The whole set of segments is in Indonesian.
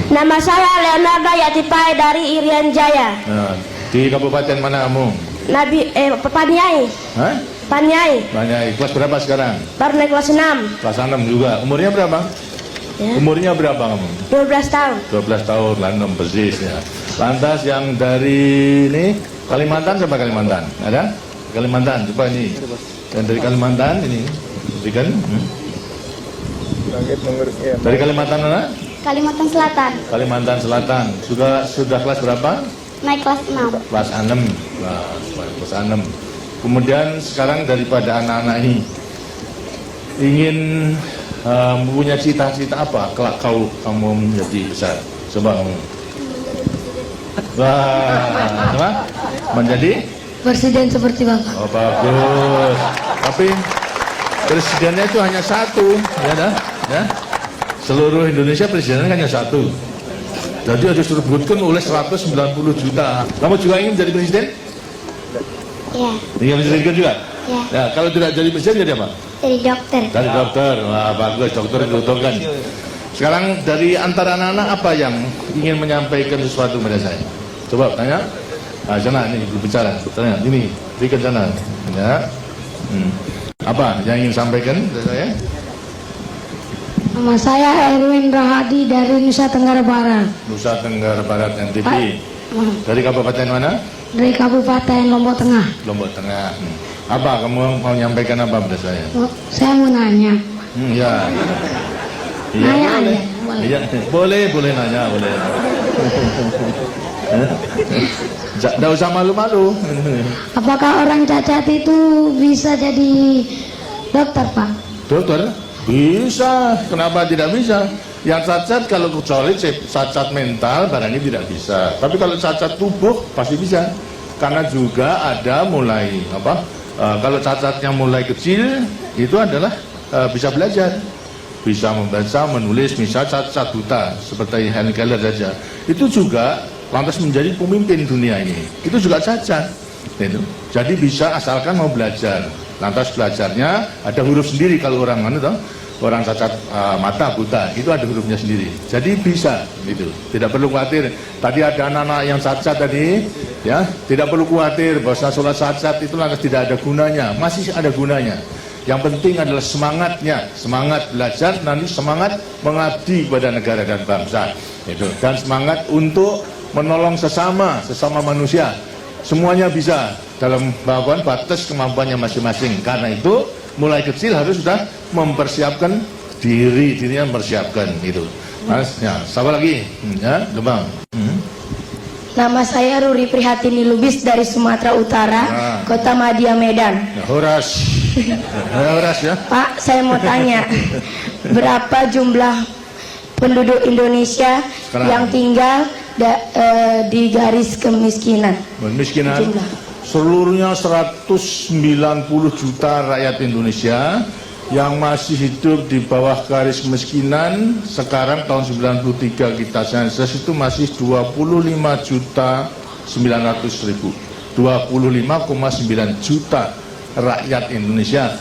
Nama saya Leonardo Yatipai dari Irian Jaya. Nah, di kabupaten mana kamu? Paniai. Hah? Paniai. Paniai. Kelas berapa sekarang? Baru naik kelas 6. Kelas 6 juga. Umurnya berapa? Ya. Umurnya berapa kamu? 12 tahun. 12 tahun, lah 6 persis ya. Lantas yang dari ini Kalimantan sama Kalimantan? Ada? Kalimantan, coba ini. Yang dari Kalimantan ini. Berikan. Dari Kalimantan mana? Kalimantan Selatan. Kalimantan Selatan. Sudah kelas berapa? Naik kelas 6. Kelas 6. Kelas 6. Kemudian sekarang daripada anak-anak ini ingin mempunyai cita-cita apa kelak kamu menjadi besar? Coba kamu. Wah, apa? Menjadi Presiden seperti Bapak. oh bagus. Tapi presidennya itu hanya satu, ya dah, ya. Seluruh Indonesia presidennya hanya satu. Jadi harus direbutkan oleh 190 juta. Kamu juga ingin jadi presiden? Ya. Ingin menjadi presiden juga? Ya. Ya, kalau tidak jadi presiden jadi apa? Jadi dokter. Dari dokter. Wah, bagus, dokter dibutuhkan. Sekarang dari antara anak-anak apa yang ingin menyampaikan sesuatu pada saya? Coba tanya. Nah, sana ini berbicara. Tanya, ini berikan sana. Ya. Apa yang ingin sampaikan pada saya? Nama saya Erwin Rahadi dari Nusa Tenggara Barat. Nusa Tenggara Barat NTB. Dari kabupaten mana? Dari Kabupaten Lombok Tengah. Lombok Tengah. Apa kamu mau menyampaikan apa pada saya? Saya mau nanya. Ya. Nanya boleh. aja, boleh. Iya, boleh nanya, boleh. Tidak usah malu-malu. Apakah orang cacat itu bisa jadi dokter, Pak? Dokter? Bisa. Kenapa tidak bisa? Yang cacat kalau kecuali cacat mental barangnya tidak bisa. Tapi kalau cacat tubuh pasti bisa. Karena juga ada mulai apa? Kalau cacatnya mulai kecil itu adalah bisa belajar. Bisa membaca, menulis, misalnya cacat buta seperti Helen Keller saja. Itu juga lantas menjadi pemimpin dunia ini. Itu juga cacat. Itu. Jadi bisa asalkan mau belajar. Lantas belajarnya ada huruf sendiri kalau orang mana toh? Orang cacat mata buta itu ada hurufnya sendiri. Jadi bisa gitu. Tidak perlu khawatir. Tadi ada anak-anak yang cacat tadi, ya, tidak perlu khawatir bahwa sholat cacat itu lantas tidak ada gunanya. Masih ada gunanya. Yang penting adalah semangatnya, semangat belajar, nanti semangat mengabdi kepada negara dan bangsa. Itu. Dan semangat untuk menolong sesama manusia. Semuanya bisa dalam batas kemampuannya masing-masing. Karena itu mulai kecil harus sudah mempersiapkan dirinya mempersiapkan itu. Mas, ya, sabar lagi, ya, Demang. Nama saya Ruri Prihatini Lubis dari Sumatera Utara, Kota Madia, Medan. Ya, Horas, Horas ya. Pak, saya mau tanya, berapa jumlah penduduk Indonesia sekarang yang tinggal di garis kemiskinan? Kemiskinan. Jumlah. Seluruhnya 190 juta rakyat Indonesia yang masih hidup di bawah garis kemiskinan. Sekarang tahun 93 kita sensus itu masih 25.900.000. 25,9 juta rakyat Indonesia.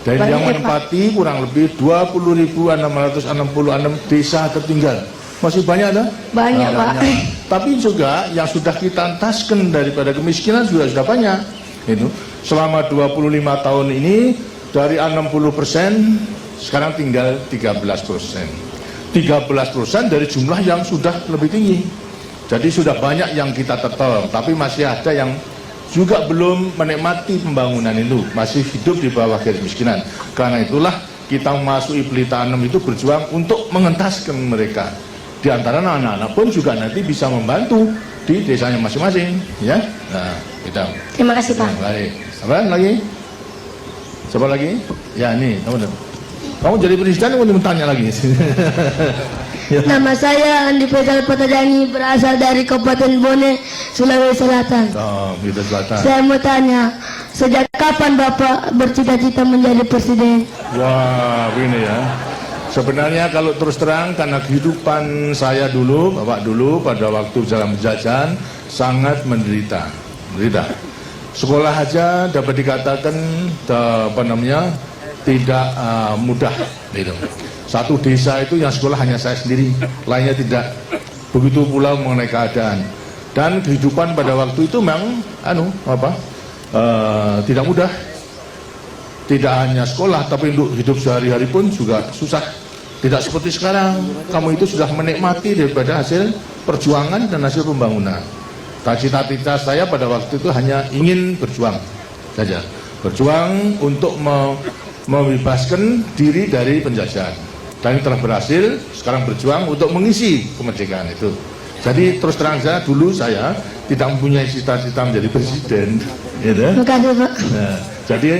Dan banyak yang menempati kurang lebih 20.666 desa tertinggal. Masih banyak dah? Banyak, Pak. Tapi juga yang sudah kita entaskan daripada kemiskinan juga sudah banyak. Itu selama 25 tahun ini dari 60% sekarang tinggal 13%. 13% dari jumlah yang sudah lebih tinggi. Jadi sudah banyak yang kita tolong, tapi masih ada yang juga belum menikmati pembangunan itu, masih hidup di bawah garis kemiskinan. Karena itulah kita memasuki Pelita 6 itu berjuang untuk mengentaskan mereka. Di antara anak-anak pun juga nanti bisa membantu di desanya masing-masing, ya. Nah, kita. Terima kasih, Pak. Baik. Apa lagi? Coba lagi? Ya, ini, kamu jadi presiden, kamu tanya lagi. Nama saya Andi Petal Patajani, berasal dari Kabupaten Bone, Sulawesi Selatan. Oh, gitu Selatan. Saya mau tanya, sejak kapan Bapak bercita-cita menjadi presiden? Wah, ini ya. Sebenarnya kalau terus terang, karena kehidupan saya dulu, Bapak dulu pada waktu dalam penjajahan sangat menderita. Sekolah aja dapat dikatakan tidak mudah gitu. Satu desa itu yang sekolah hanya saya sendiri, lainnya tidak. Begitu pula mengenai keadaan. Dan kehidupan pada waktu itu memang tidak mudah. Tidak hanya sekolah, tapi untuk hidup sehari-hari pun juga susah. Tidak seperti sekarang, kamu itu sudah menikmati daripada hasil perjuangan dan hasil pembangunan. Cita-cita saya pada waktu itu hanya ingin berjuang saja. Berjuang untuk membebaskan diri dari penjajahan. Dan telah berhasil, sekarang berjuang untuk mengisi kemerdekaan itu. Jadi terus terang saja, dulu saya tidak mempunyai cita-cita menjadi presiden. Gitu. Terima kasih, Pak. Nah, jadi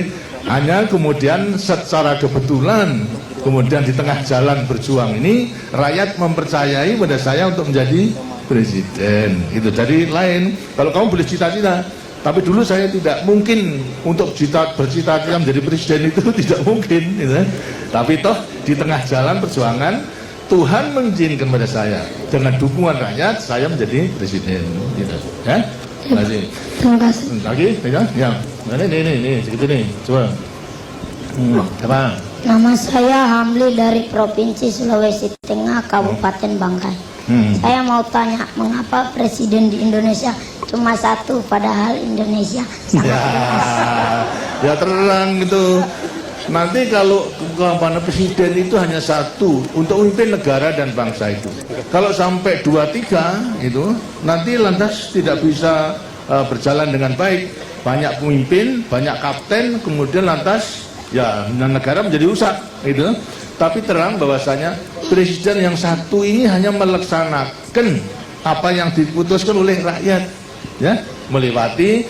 hanya kemudian secara kebetulan, kemudian di tengah jalan berjuang ini, rakyat mempercayai pada saya untuk menjadi presiden. Itu jadi lain. Kalau kamu boleh cita-cita, tapi dulu saya tidak mungkin untuk bercita-cita menjadi presiden itu tidak mungkin. Gitu. Tapi toh di tengah jalan perjuangan, Tuhan mengizinkan pada saya dengan dukungan rakyat saya menjadi presiden. Gitu. Ya? Terima kasih. Terima kasih. Lagi, ya. Ini, segitu nih, coba. Apa? Nama saya Hamli dari Provinsi Sulawesi Tengah, Kabupaten Bangkai. Saya mau tanya, mengapa presiden di Indonesia cuma satu, padahal Indonesia sangat luas? Ya terang gitu. Nanti kalau presiden itu hanya satu untuk memimpin negara dan bangsa itu. Kalau sampai 2-3 itu, nanti lantas tidak bisa berjalan dengan baik. Banyak pemimpin, banyak kapten, kemudian lantas ya negara menjadi rusak gitu. Tapi terang bahwasanya presiden yang satu ini hanya melaksanakan apa yang diputuskan oleh rakyat, ya, melewati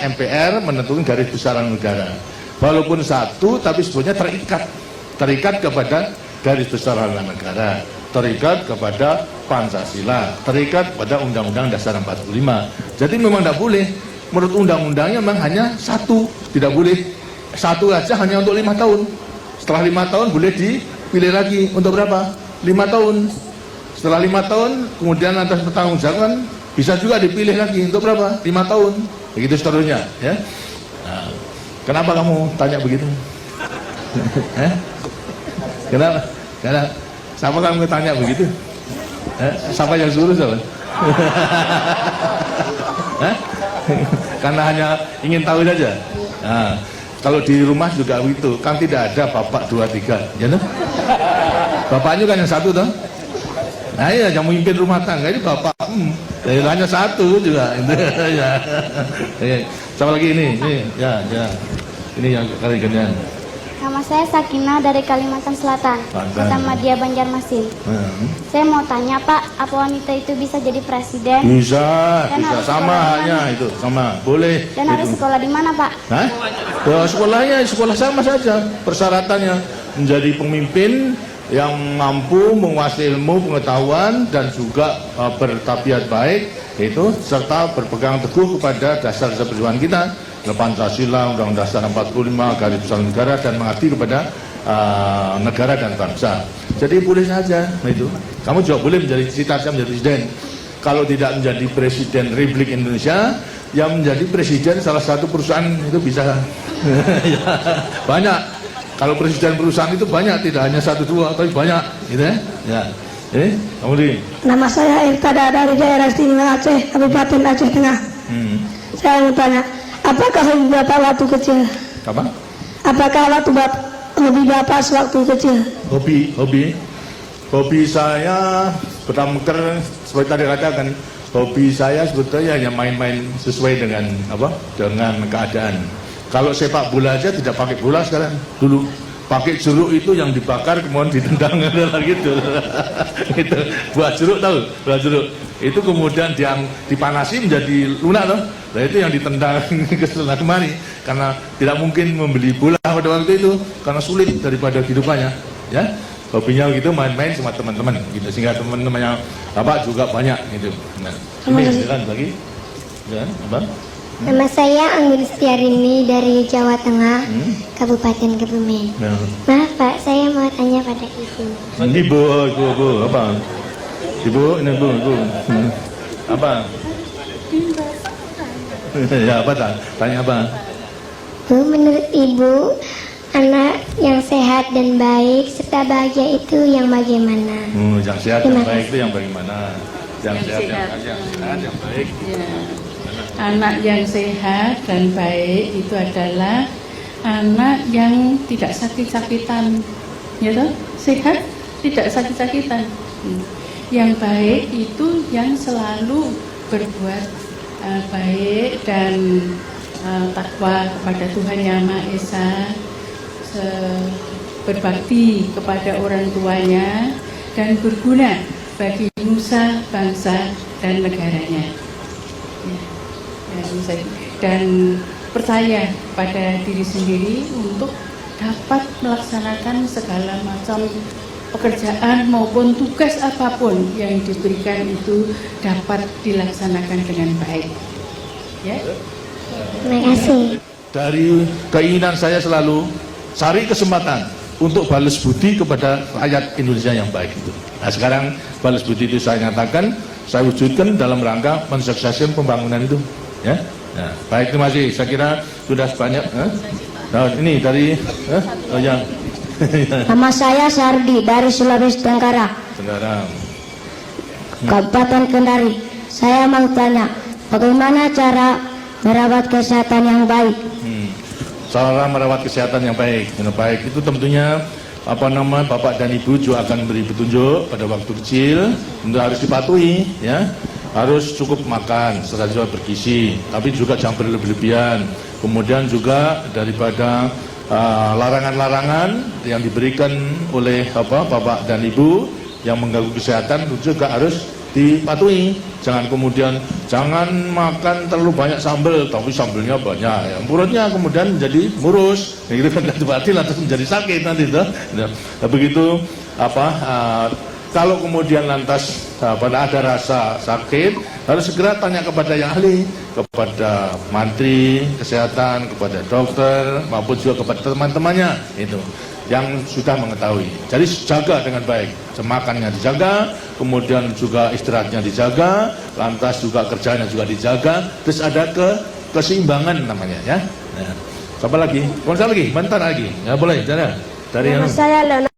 MPR menentukan garis besaran negara. Walaupun satu, tapi sebetulnya terikat kepada garis besaran negara, terikat kepada Pancasila, terikat pada Undang-Undang Dasar 45. Jadi memang tidak boleh, menurut undang-undangnya memang hanya satu, tidak boleh satu aja hanya untuk 5 tahun. Setelah 5 tahun boleh dipilih lagi untuk berapa? 5 tahun. Setelah 5 tahun, kemudian atas pertanggungjawaban bisa juga dipilih lagi untuk berapa? 5 tahun. Begitu seterusnya, ya. Nah, kenapa kamu tanya begitu? Kenapa? Siapa kamu tanya begitu? Siapa yang suruh siapa? Karena hanya ingin tahu saja. Nah, kalau di rumah juga begitu, kan tidak ada bapak 2-3, ya no? Bapaknya kan yang satu toh. Nah ya, yang memimpin rumah tangga ini bapak, hanya satu juga. Ya. Sama lagi ini, ya. Ini yang kali gantian. Nama saya Sakina dari Kalimantan Selatan, Kota Madia, Banjarmasin. Saya mau tanya Pak, apa wanita itu bisa jadi presiden? Bisa sama hanya itu, sama, boleh. Dan harus sekolah di mana Pak? Hah? Ya, sekolah sama saja. Persyaratannya menjadi pemimpin yang mampu menguasai ilmu pengetahuan dan juga bertabiat baik, itu serta berpegang teguh kepada dasar-dasar perjuangan kita, Pancasila, Undang-Undang Dasar 45, garis besar negara, dan mengabdi kepada negara dan bangsa. Jadi boleh saja itu. Kamu juga boleh menjadi cita-cita menjadi presiden. Kalau tidak menjadi presiden Republik Indonesia, yang menjadi presiden salah satu perusahaan itu bisa. Ya, banyak. Kalau presiden perusahaan itu banyak, tidak hanya 1-2, tapi banyak, gitu ya. Ya. Kamu di? Nama saya Irtada dari daerah istimewa Aceh, Kabupaten Aceh Tengah. Saya mau tanya, apakah hobi Bapak waktu kecil? Apa? Apakah hobi Bapak sewaktu kecil? Hobi saya bertamker seperti tadi katakan. Hobi saya sebetulnya hanya main-main sesuai dengan dengan keadaan. Kalau sepak bola aja tidak pakai bola sekarang. Dulu pakai jeruk itu yang dibakar kemudian ditendang gitu. Itu buah jeruk, tahu? Buah jeruk. Itu kemudian dipanasi menjadi lunak loh. Nah itu yang ditendang ke sana kemari karena tidak mungkin membeli bola pada waktu itu karena sulit daripada kehidupannya, ya. Hobinya gitu main-main sama teman-teman gitu, sehingga teman-temannya Bapak juga banyak gitu. Nah, ini silakan lagi. Ya, Abang. Nama saya Anggun Setiarini dari Jawa Tengah, Kabupaten Kebumen. Maaf Pak, saya mau tanya pada Ibu. Ibu, apa? Ibu, ini ibu. Apa? Ya apa tak? Tanya apa? Bu, menurut Ibu, anak yang sehat dan baik serta bahagia itu yang bagaimana? Yang sehat dan Terima baik kasih. itu yang bagaimana? Yang sehat yang baik. Ya. Anak yang sehat dan baik itu adalah anak yang tidak sakit-sakitan, ya toh? Sehat, tidak sakit-sakitan. Yang baik itu yang selalu berbuat baik dan takwa kepada Tuhan Yang Maha Esa, berbakti kepada orang tuanya, dan berguna bagi nusa, bangsa, dan negaranya. Dan percaya pada diri sendiri untuk dapat melaksanakan segala macam pekerjaan maupun tugas apapun yang diberikan itu dapat dilaksanakan dengan baik. Ya. Terima kasih. Dari keinginan saya selalu cari kesempatan untuk balas budi kepada rakyat Indonesia yang baik itu. Nah, sekarang balas budi itu saya nyatakan, saya wujudkan dalam rangka mensukseskan pembangunan itu. Ya. Nah, baik, terima kasih. Saya kira sudah banyak. Nah, ini dari yang Nama saya Sardi dari Sulawesi Tenggara, Tenggara. Kabupaten Kendari. Saya mau tanya, bagaimana cara merawat kesehatan yang baik? Cara merawat kesehatan yang baik. Yang baik itu tentunya Bapak dan Ibu juga akan beri petunjuk pada waktu kecil, untuk harus dipatuhi, ya. Harus cukup makan, serta juga bergizi, tapi juga jangan berlebihan. Kemudian juga daripada larangan-larangan yang diberikan oleh Bapak dan Ibu yang mengganggu kesehatan juga harus dipatuhi. Jangan kemudian jangan makan terlalu banyak sambal, tapi sambelnya banyak, ya. Perutnya kemudian menjadi murus, gitu kan, berarti lantas menjadi sakit nanti tuh. Nah, begitu kalau kemudian lantas pada ada rasa sakit, harus segera tanya kepada yang ahli, kepada Menteri Kesehatan, kepada dokter, maupun juga kepada teman-temannya itu yang sudah mengetahui. Jadi jaga dengan baik, makannya dijaga, kemudian juga istirahatnya dijaga, lantas juga kerjanya juga dijaga, terus ada keseimbangan namanya, ya. Nah, siapa lagi? Siapa lagi? Bentar lagi. Ya boleh, dari Nama saya Leonardo